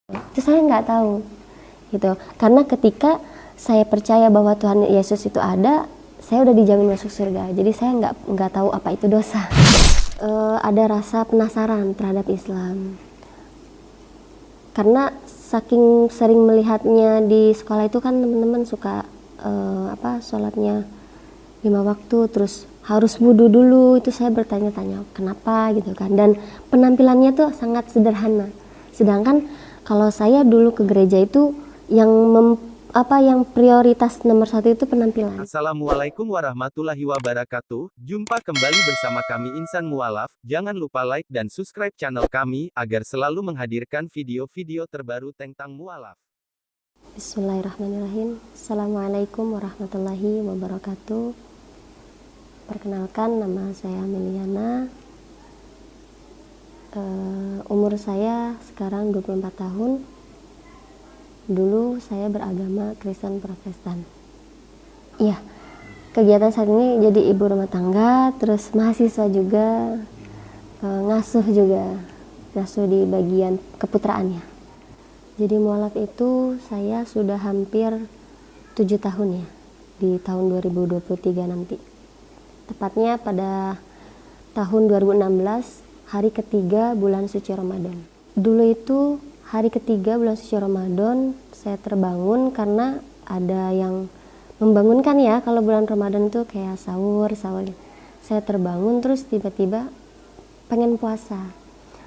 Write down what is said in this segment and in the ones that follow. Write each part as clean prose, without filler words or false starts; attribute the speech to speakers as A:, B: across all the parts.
A: Itu saya nggak tahu gitu. Karena ketika saya percaya bahwa Tuhan Yesus itu ada, saya udah dijamin masuk surga. Jadi saya nggak tahu apa itu dosa. Ada rasa penasaran terhadap Islam. Karena saking sering melihatnya di sekolah itu kan teman-teman suka sholatnya 5 waktu, terus harus wudhu dulu. Itu saya bertanya-tanya kenapa gitu kan. Dan penampilannya tuh sangat sederhana. Sedangkan kalau saya dulu ke gereja itu yang prioritas nomor 1 itu penampilan.
B: Assalamualaikum warahmatullahi wabarakatuh. Jumpa kembali bersama kami Insan Mualaf. Jangan lupa like dan subscribe channel kami agar selalu menghadirkan video-video terbaru tentang mualaf.
A: Bismillahirrahmanirrahim. Assalamualaikum warahmatullahi wabarakatuh. Perkenalkan, nama saya Meliana. Umur saya sekarang 24 tahun. Dulu saya beragama Kristen Protestan. Iya, kegiatan saat ini jadi ibu rumah tangga, terus mahasiswa juga, ngasuh di bagian keputraannya. Jadi mualaf itu saya sudah hampir 7 tahun ya, di tahun 2023 nanti. Tepatnya pada tahun 2016, hari ketiga bulan suci Ramadan. Dulu itu hari ketiga bulan suci Ramadan, saya terbangun karena ada yang membangunkan ya. Kalau bulan Ramadan itu kayak sahur. Saya terbangun terus tiba-tiba pengen puasa.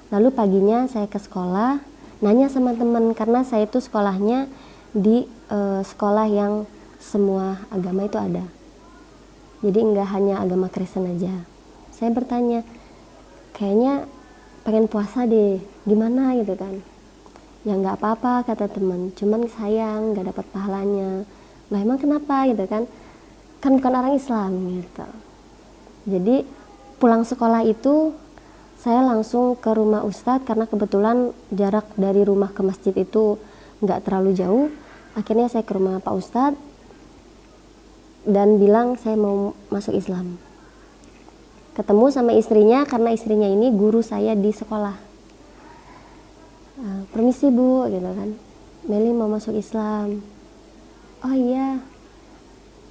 A: Lalu paginya saya ke sekolah, nanya sama teman karena saya itu sekolahnya di sekolah yang semua agama itu ada. Jadi nggak hanya agama Kristen aja. Saya bertanya, kayaknya pengen puasa deh, gimana gitu kan. Ya nggak apa-apa kata teman, cuman sayang nggak dapat pahalanya. Lah emang kenapa gitu kan bukan orang Islam gitu. Jadi pulang sekolah itu saya langsung ke rumah Ustadz karena kebetulan jarak dari rumah ke masjid itu nggak terlalu jauh. Akhirnya saya ke rumah Pak Ustadz dan bilang saya mau masuk Islam. Ketemu sama istrinya karena istrinya ini guru saya di sekolah. Permisi Bu, gitu kan. Meli mau masuk Islam. Oh iya,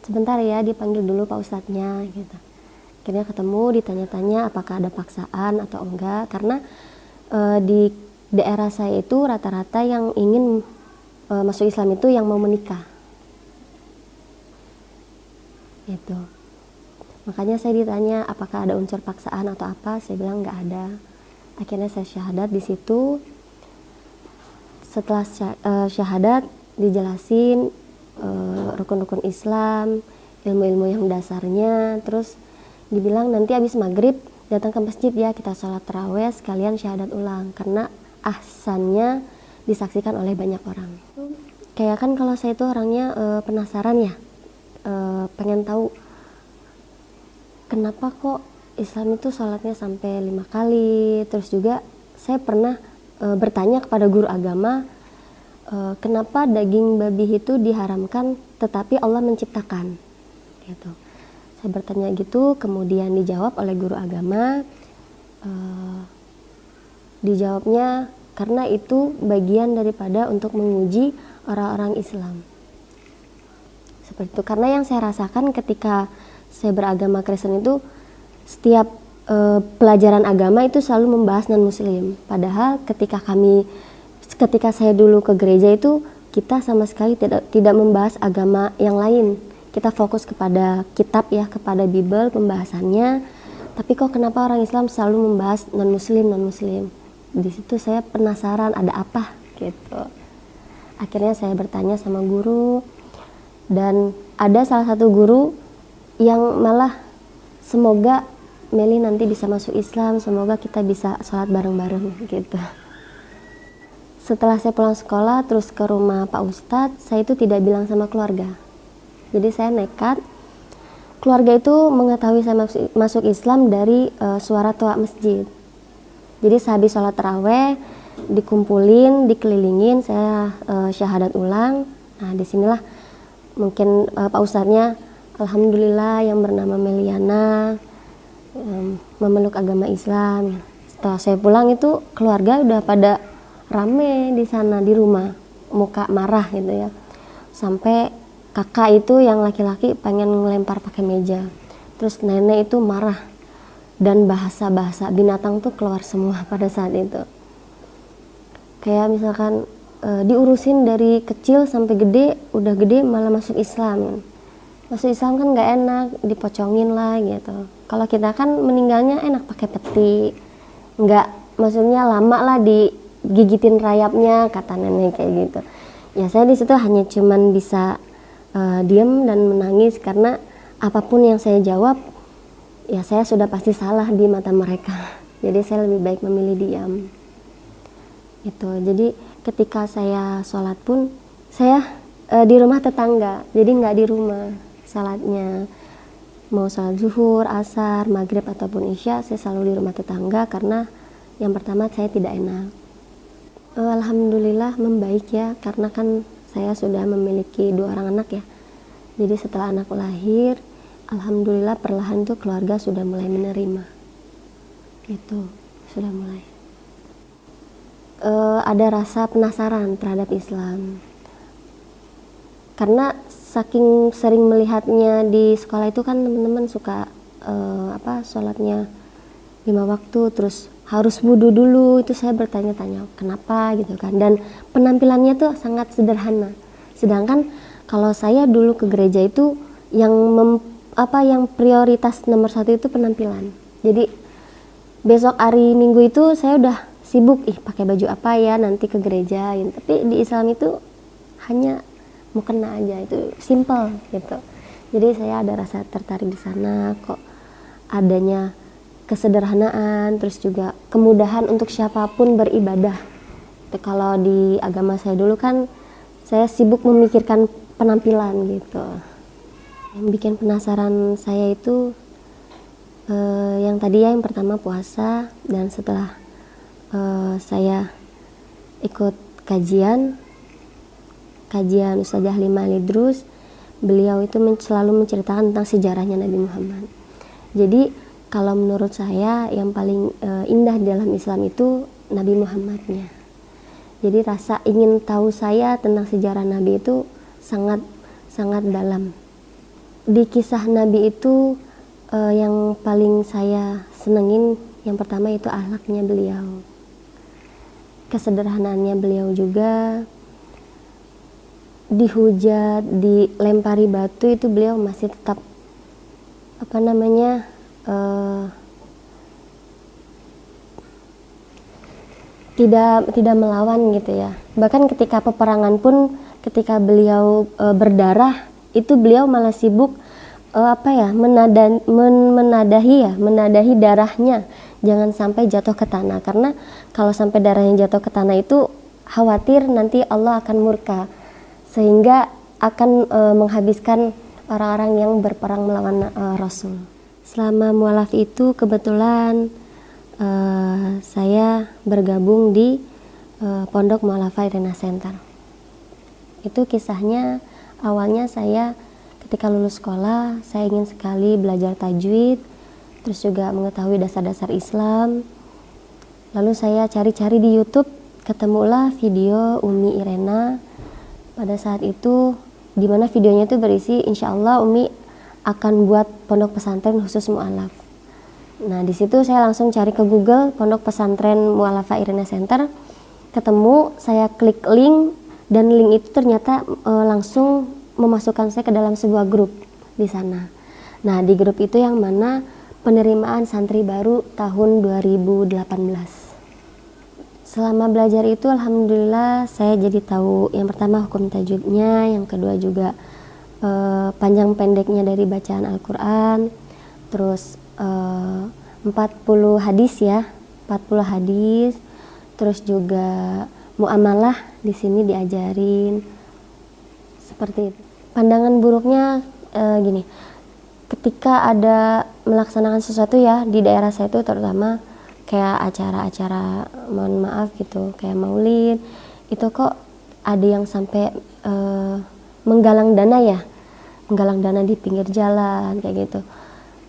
A: sebentar ya, dipanggil dulu Pak Ustadznya, gitu. Akhirnya ketemu, ditanya-tanya apakah ada paksaan atau enggak. Karena di daerah saya itu rata-rata yang ingin masuk Islam itu yang mau menikah. Gitu. Makanya saya ditanya apakah ada unsur paksaan atau apa. Saya bilang nggak ada. Akhirnya saya syahadat di situ. Setelah syahadat dijelasin rukun-rukun Islam, ilmu-ilmu yang dasarnya, terus dibilang nanti habis maghrib datang ke masjid ya, kita sholat tarawih sekalian syahadat ulang karena ahsannya disaksikan oleh banyak orang. Kayak kan kalau saya itu orangnya penasaran ya, pengen tahu kenapa kok Islam itu sholatnya sampai 5 kali. Terus juga saya pernah bertanya kepada guru agama, kenapa daging babi itu diharamkan tetapi Allah menciptakan gitu. Saya bertanya gitu, kemudian dijawab oleh guru agama, dijawabnya karena itu bagian daripada untuk menguji orang-orang Islam. Seperti itu. Karena yang saya rasakan ketika saya beragama Kristen itu setiap pelajaran agama itu selalu membahas non-muslim. Padahal ketika saya dulu ke gereja itu kita sama sekali tidak membahas agama yang lain. Kita fokus kepada kitab ya, kepada Bible pembahasannya. Tapi kok kenapa orang Islam selalu membahas non-muslim? Di situ saya penasaran ada apa gitu. Akhirnya saya bertanya sama guru dan ada salah satu guru yang malah semoga Meli nanti bisa masuk Islam, semoga kita bisa sholat bareng-bareng gitu. Setelah saya pulang sekolah terus ke rumah Pak Ustadz, saya itu tidak bilang sama keluarga. Jadi saya nekat. Keluarga itu mengetahui saya masuk Islam dari suara toa masjid. Jadi sehabis sholat taraweh dikumpulin, dikelilingin, saya syahadat ulang. Nah disinilah mungkin Pak Ustadznya, alhamdulillah yang bernama Meliana memeluk agama Islam. Setelah saya pulang itu keluarga udah pada rame di sana di rumah, muka marah gitu ya. Sampai kakak itu yang laki-laki pengen ngelempar pakai meja. Terus nenek itu marah dan bahasa-bahasa binatang tuh keluar semua pada saat itu. Kayak misalkan diurusin dari kecil sampai gede, udah gede malah masuk Islam. Masuk Islam kan nggak enak, dipocongin lah gitu. Kalau kita kan meninggalnya enak pakai peti, nggak, maksudnya lama lah digigitin rayapnya, kata nenek kayak gitu. Ya saya di situ hanya cuman bisa diam dan menangis, karena apapun yang saya jawab ya saya sudah pasti salah di mata mereka. Jadi saya lebih baik memilih diam. Gitu. Jadi ketika saya sholat pun saya di rumah tetangga, jadi nggak di rumah sholatnya. Mau sholat zuhur, asar, maghrib ataupun isya, saya selalu di rumah tetangga, karena yang pertama saya tidak enak. Alhamdulillah membaik ya, karena kan saya sudah memiliki 2 orang anak ya. Jadi setelah anak lahir, alhamdulillah perlahan tuh keluarga sudah mulai menerima. Gitu, sudah mulai. Ada rasa penasaran terhadap Islam. Karena saking sering melihatnya di sekolah itu kan teman-teman suka sholatnya 5 waktu, terus harus wudhu dulu. Itu saya bertanya-tanya kenapa gitu kan. Dan penampilannya tuh sangat sederhana. Sedangkan kalau saya dulu ke gereja itu yang prioritas nomor 1 itu penampilan. Jadi besok hari Minggu itu saya udah sibuk pakai baju apa ya nanti ke gereja gitu. Tapi di Islam itu hanya mau kena aja, itu simple gitu. Jadi saya ada rasa tertarik di sana, kok adanya kesederhanaan, terus juga kemudahan untuk siapapun beribadah. Kalau di agama saya dulu kan saya sibuk memikirkan penampilan gitu. Yang bikin penasaran saya itu yang tadi ya, yang pertama puasa, dan setelah saya ikut kajian Ustazah Halimah Al-Idrus, beliau itu selalu menceritakan tentang sejarahnya Nabi Muhammad. Jadi kalau menurut saya yang paling indah dalam Islam itu Nabi Muhammadnya. Jadi rasa ingin tahu saya tentang sejarah Nabi itu sangat dalam. Di kisah Nabi itu yang paling saya senengin yang pertama itu akhlaknya beliau, kesederhanaannya beliau juga. Dihujat, dilempari batu, itu beliau masih tetap tidak melawan gitu ya. Bahkan ketika peperangan pun, ketika beliau berdarah, itu beliau malah sibuk menadahi darahnya, jangan sampai jatuh ke tanah. Karena kalau sampai darahnya jatuh ke tanah itu khawatir nanti Allah akan murka, sehingga akan menghabiskan orang-orang yang berperang melawan Rasul. Selama mualaf itu kebetulan saya bergabung di Pondok Mu'alafah Irena Center. Itu kisahnya, awalnya saya ketika lulus sekolah, saya ingin sekali belajar tajwid, terus juga mengetahui dasar-dasar Islam. Lalu saya cari-cari di YouTube, ketemulah video Umi Irena. Pada saat itu, di mana videonya itu berisi, insya Allah Umi akan buat pondok pesantren khusus mu'alaf. Nah, di situ saya langsung cari ke Google Pondok Pesantren Mu'alafah Irena Center, ketemu, saya klik link, dan link itu ternyata langsung memasukkan saya ke dalam sebuah grup di sana. Nah, di grup itu yang mana penerimaan santri baru tahun 2018. Selama belajar itu alhamdulillah saya jadi tahu yang pertama hukum tajwidnya, yang kedua juga panjang pendeknya dari bacaan Al-Quran, terus 40 hadis ya, 40 hadis, terus juga muamalah di sini diajarin seperti itu. Pandangan buruknya gini, ketika ada melaksanakan sesuatu ya di daerah saya itu, terutama kayak acara-acara mohon maaf gitu, kayak maulid, itu kok ada yang sampai menggalang dana di pinggir jalan kayak gitu.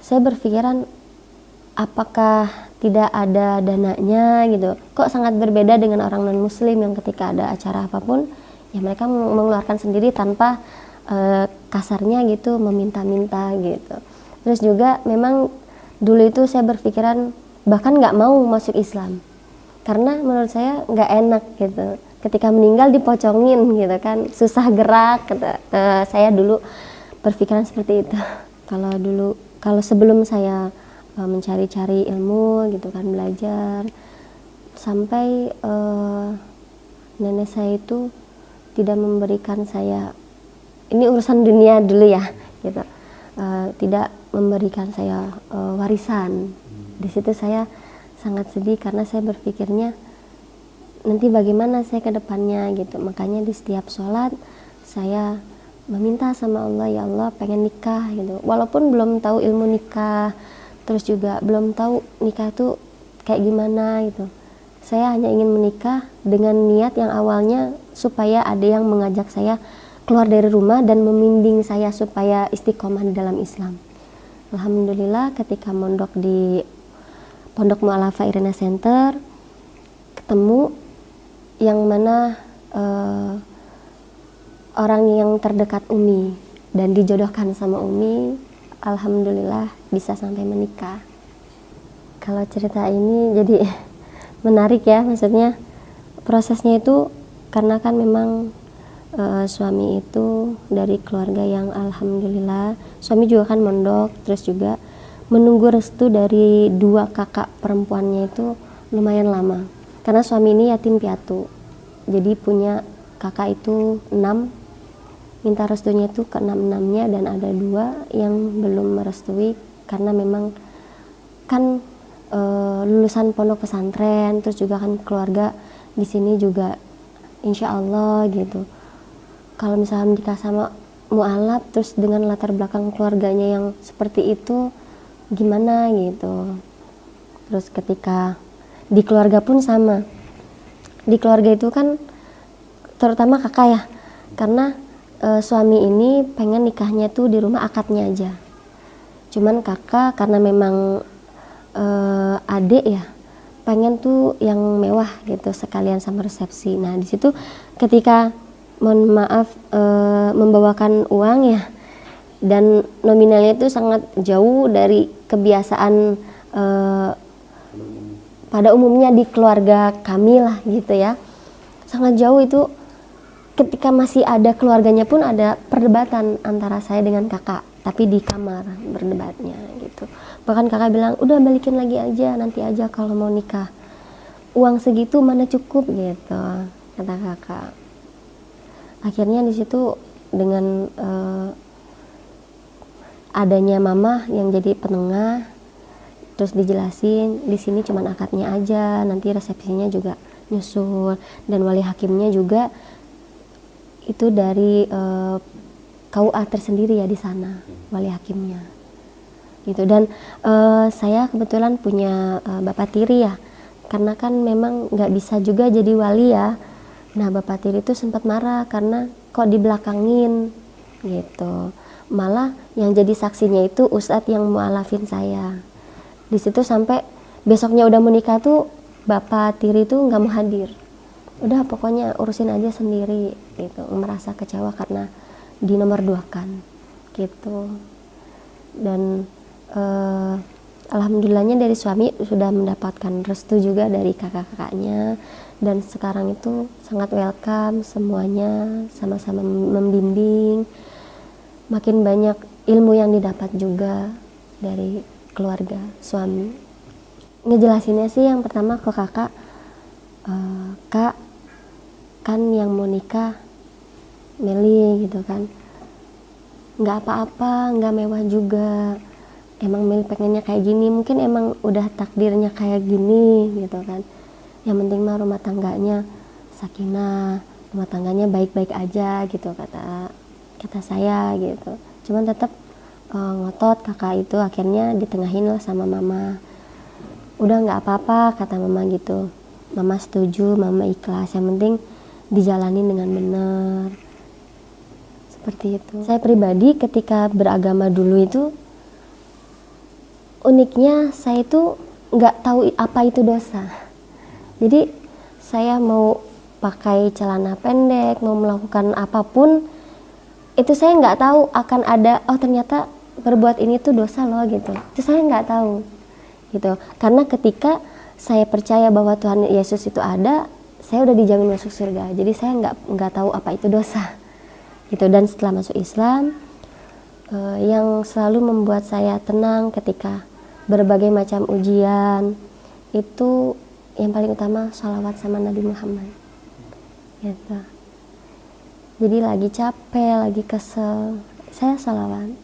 A: Saya berpikiran apakah tidak ada dananya gitu. Kok sangat berbeda dengan orang non muslim yang ketika ada acara apapun ya mereka mengeluarkan sendiri tanpa kasarnya gitu meminta-minta gitu. Terus juga memang dulu itu saya berpikiran bahkan nggak mau masuk Islam karena menurut saya nggak enak gitu. Ketika meninggal dipocongin gitu kan, susah gerak. Saya dulu berpikiran seperti itu. Kalau sebelum saya mencari-cari ilmu gitu kan, belajar sampai nenek saya itu tidak memberikan saya, ini urusan dunia dulu ya gitu, tidak memberikan saya warisan. Di situ saya sangat sedih karena saya berpikirnya nanti bagaimana saya ke depannya gitu. Makanya di setiap sholat saya meminta sama Allah, ya Allah pengen nikah gitu, walaupun belum tahu ilmu nikah, terus juga belum tahu nikah itu kayak gimana gitu. Saya hanya ingin menikah dengan niat yang awalnya supaya ada yang mengajak saya keluar dari rumah dan membimbing saya supaya istiqomah di dalam Islam. Alhamdulillah ketika mondok di Pondok Mu'alafah Irina Center ketemu yang mana orang yang terdekat Umi dan dijodohkan sama Umi. Alhamdulillah bisa sampai menikah. Kalau cerita ini jadi menarik ya, maksudnya prosesnya itu karena kan memang suami itu dari keluarga yang alhamdulillah, suami juga kan mondok, terus juga menunggu restu dari dua kakak perempuannya itu lumayan lama karena suami ini yatim piatu, jadi punya kakak itu 6, minta restunya itu ke 6-6-nya, dan ada 2 yang belum merestui karena memang kan lulusan pondok pesantren, terus juga kan keluarga di sini juga insya Allah gitu. Kalau misalnya nikah sama mu'alaf terus dengan latar belakang keluarganya yang seperti itu gimana gitu. Terus ketika di keluarga pun sama, di keluarga itu kan terutama kakak ya, karena suami ini pengen nikahnya tuh di rumah akadnya aja, cuman kakak karena memang adik ya pengen tuh yang mewah gitu sekalian sama resepsi. Nah di situ ketika mohon maaf membawakan uang ya, dan nominalnya itu sangat jauh dari kebiasaan pada umumnya di keluarga kami lah gitu ya, sangat jauh itu. Ketika masih ada keluarganya pun ada perdebatan antara saya dengan kakak, tapi di kamar berdebatnya gitu. Bahkan kakak bilang udah balikin lagi aja, nanti aja kalau mau nikah, uang segitu mana cukup gitu kata kakak. Akhirnya di situ dengan adanya mama yang jadi penengah, terus dijelasin di sini cuman akadnya aja, nanti resepsinya juga nyusul, dan wali hakimnya juga itu dari KUA tersendiri ya di sana, wali hakimnya gitu. Dan saya kebetulan punya bapak tiri ya, karena kan memang nggak bisa juga jadi wali ya. Nah bapak tiri itu sempat marah karena kok dibelakangin gitu, malah yang jadi saksinya itu ustadz yang mualafin saya. Di situ sampai besoknya udah menikah tuh bapak tiri tuh nggak mau hadir, udah pokoknya urusin aja sendiri gitu, merasa kecewa karena di nomor 2-kan gitu. Dan alhamdulillahnya dari suami sudah mendapatkan restu juga dari kakak-kakaknya, dan sekarang itu sangat welcome semuanya, sama-sama membimbing, makin banyak ilmu yang didapat juga dari keluarga suami. Ngejelasinnya sih yang pertama ke kakak, kak kan yang mau nikah Meli gitu kan, nggak apa-apa, nggak mewah juga, emang Meli pengennya kayak gini, mungkin emang udah takdirnya kayak gini gitu kan. Yang penting mah rumah tangganya sakinah, rumah tangganya baik-baik aja gitu kata saya gitu. Cuman tetap ngotot kakak itu, akhirnya ditengahin lah sama mama. Udah nggak apa-apa kata mama gitu, mama setuju, mama ikhlas, yang penting dijalanin dengan benar. Seperti itu. Saya pribadi ketika beragama dulu itu uniknya saya itu nggak tahu apa itu dosa. Jadi saya mau pakai celana pendek, mau melakukan apapun, itu saya nggak tahu akan ada, oh ternyata berbuat ini tuh dosa loh gitu. Itu saya nggak tahu gitu. Karena ketika saya percaya bahwa Tuhan Yesus itu ada, saya udah dijamin masuk surga. Jadi saya nggak tahu apa itu dosa gitu. Dan setelah masuk Islam, yang selalu membuat saya tenang ketika berbagai macam ujian itu yang paling utama sholawat sama Nabi Muhammad gitu. Jadi lagi capek, lagi kesel, saya sholawat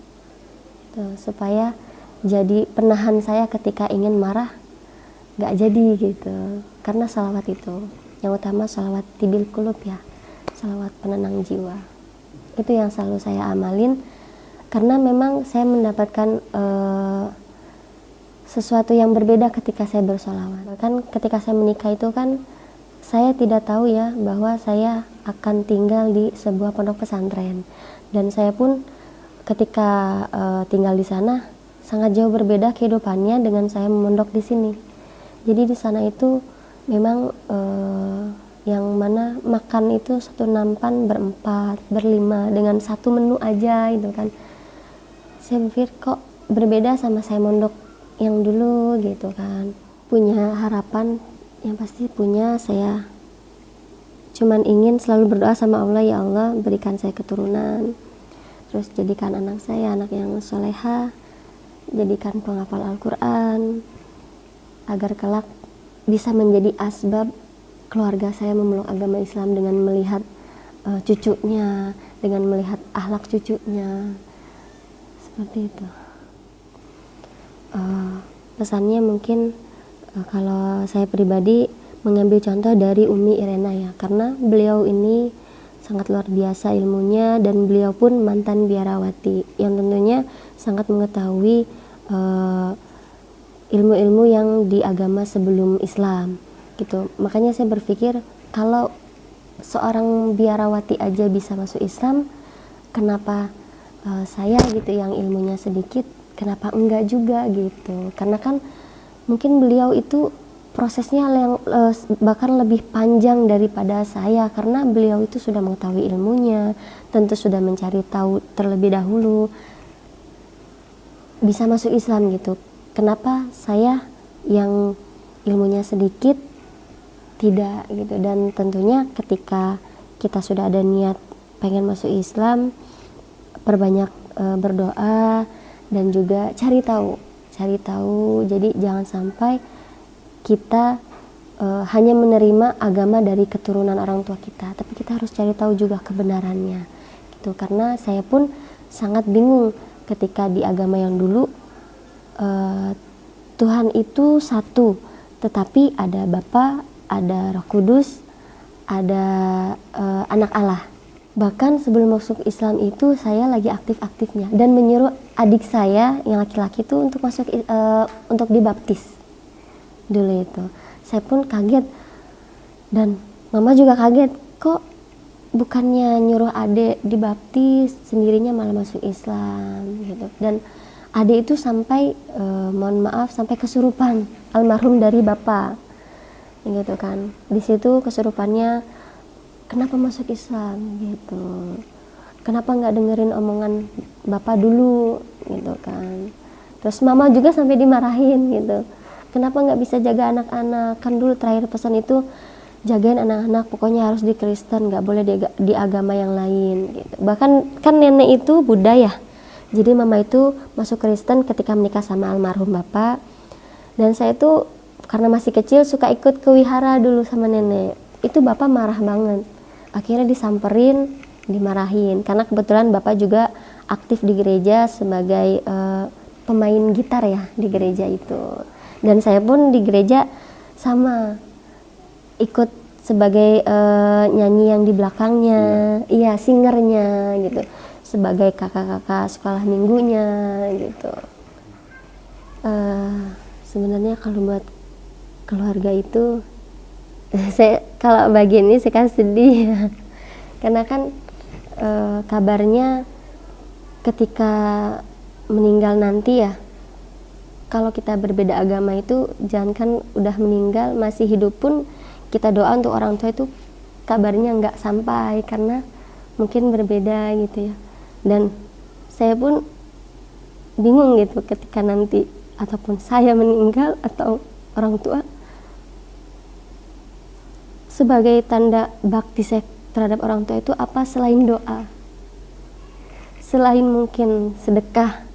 A: gitu, supaya jadi penahan saya ketika ingin marah, gak jadi gitu. Karena sholawat itu yang utama, sholawat tibil kulub ya, sholawat penenang jiwa. Itu yang selalu saya amalin, karena memang saya mendapatkan sesuatu yang berbeda ketika saya bersolawat. Bahkan ketika saya menikah itu kan saya tidak tahu ya bahwa saya akan tinggal di sebuah pondok pesantren, dan saya pun ketika tinggal di sana sangat jauh berbeda kehidupannya dengan saya memondok di sini. Jadi di sana itu memang yang mana makan itu satu nampan berempat, berlima dengan satu menu aja gitu kan. Saya berpikir kok berbeda sama saya mondok yang dulu gitu kan. Punya harapan, yang pasti punya, saya cuman ingin selalu berdoa sama Allah, ya Allah berikan saya keturunan, terus jadikan anak saya anak yang soleha, jadikan penghafal Al-Quran, agar kelak bisa menjadi asbab keluarga saya memeluk agama Islam dengan melihat cucunya, dengan melihat akhlak cucunya. Seperti itu. Pesannya mungkin kalau saya pribadi mengambil contoh dari Umi Irena ya, karena beliau ini sangat luar biasa ilmunya, dan beliau pun mantan biarawati yang tentunya sangat mengetahui ilmu-ilmu yang di agama sebelum Islam gitu. Makanya saya berpikir kalau seorang biarawati aja bisa masuk Islam, kenapa saya gitu yang ilmunya sedikit, kenapa enggak juga gitu. Karena kan mungkin beliau itu prosesnya yang bahkan lebih panjang daripada saya, karena beliau itu sudah mengetahui ilmunya, tentu sudah mencari tahu terlebih dahulu, bisa masuk Islam gitu. Kenapa saya yang ilmunya sedikit tidak gitu. Dan tentunya ketika kita sudah ada niat pengen masuk Islam, perbanyak berdoa dan juga cari tahu. Jadi jangan sampai kita hanya menerima agama dari keturunan orang tua kita, tapi kita harus cari tahu juga kebenarannya gitu. Karena saya pun sangat bingung ketika di agama yang dulu Tuhan itu satu, tetapi ada Bapa, ada Roh Kudus, ada anak Allah. Bahkan sebelum masuk Islam itu saya lagi aktif-aktifnya dan menyuruh adik saya yang laki-laki itu untuk masuk untuk dibaptis dulu itu. Saya pun kaget dan mama juga kaget, kok bukannya nyuruh adik dibaptis, sendirinya malah masuk Islam gitu. Dan adik itu sampai mohon maaf sampai kesurupan, almarhum dari bapak gitu kan. Di situ kesurupannya, kenapa masuk Islam gitu, kenapa nggak dengerin omongan bapak dulu gitu kan. Terus mama juga sampai dimarahin gitu, kenapa nggak bisa jaga anak-anak, kan dulu terakhir pesan itu jagain anak-anak, pokoknya harus di Kristen, nggak boleh di agama yang lain gitu. Bahkan kan nenek itu Buddha ya, jadi mama itu masuk Kristen ketika menikah sama almarhum bapak. Dan saya itu karena masih kecil suka ikut ke wihara dulu sama nenek. Itu bapak marah banget, akhirnya disamperin, dimarahin, karena kebetulan bapak juga aktif di gereja sebagai pemain gitar ya di gereja itu. Dan saya pun di gereja sama ikut sebagai nyanyi yang di belakangnya, iya singernya gitu, sebagai kakak-kakak sekolah minggunya gitu. Sebenarnya kalau buat keluarga itu saya kalau bagian ini saya kan sedih ya. Karena kan kabarnya ketika meninggal nanti ya kalau kita berbeda agama itu, jangankan udah meninggal, masih hidup pun kita doa untuk orang tua itu kabarnya nggak sampai karena mungkin berbeda gitu ya. Dan saya pun bingung gitu ketika nanti ataupun saya meninggal atau orang tua, sebagai tanda bakti saya terhadap orang tua itu apa selain doa, selain mungkin sedekah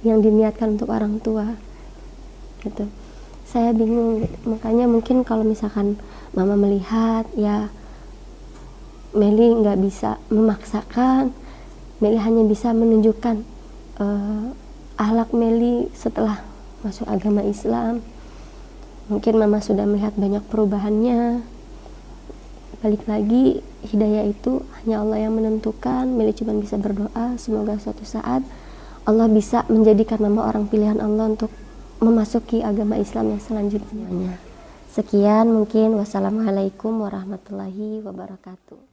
A: yang diniatkan untuk orang tua gitu. Saya bingung gitu. Makanya mungkin kalau misalkan mama melihat ya Meli nggak bisa memaksakan, Meli hanya bisa menunjukkan akhlak Meli setelah masuk agama Islam. Mungkin mama sudah melihat banyak perubahannya. Balik lagi, hidayah itu hanya Allah yang menentukan. Meli cuma bisa berdoa semoga suatu saat Allah bisa menjadikan mama orang pilihan Allah untuk memasuki agama Islam yang selanjutnya. Sekian mungkin, wassalamualaikum warahmatullahi wabarakatuh.